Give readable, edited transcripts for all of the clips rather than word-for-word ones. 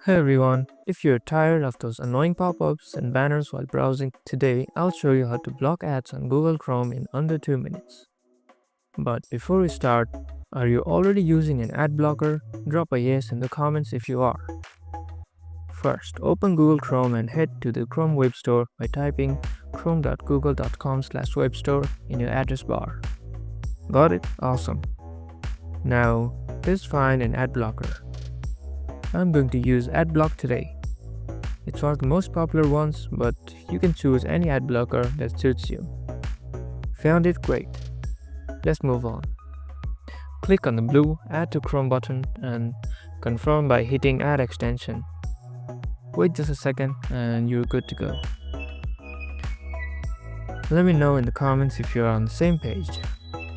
Hey everyone, if you're tired of those annoying pop-ups and banners while browsing, today I'll show you how to block ads on Google Chrome in under 2 minutes. But before we start, are you already using an ad blocker? Drop a yes in the comments if you are. First, open Google Chrome and head to the Chrome Web Store by typing chrome.google.com/webstore in your address bar. Got it? Awesome. Now, let's find an ad blocker. I'm going to use AdBlock today. It's one of the most popular ones, but you can choose any ad blocker that suits you. Found it? Great. Let's move on. Click on the blue Add to Chrome button and confirm by hitting Add Extension. Wait just a second and you're good to go. Let me know in the comments if you're on the same page.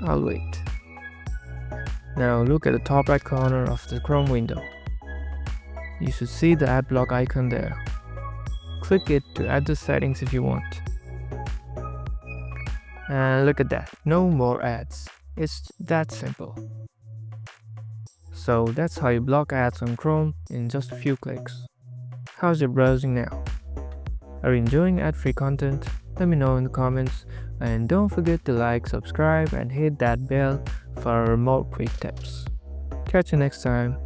I'll wait. Now look at the top right corner of the Chrome window. You should see the AdBlock icon there. Click it to add the settings if you want. And look at that, no more ads. It's that simple. So that's how you block ads on Chrome in just a few clicks. How's your browsing now? Are you enjoying ad-free content? Let me know in the comments. And don't forget to like, subscribe, and hit that bell for more quick tips. Catch you next time.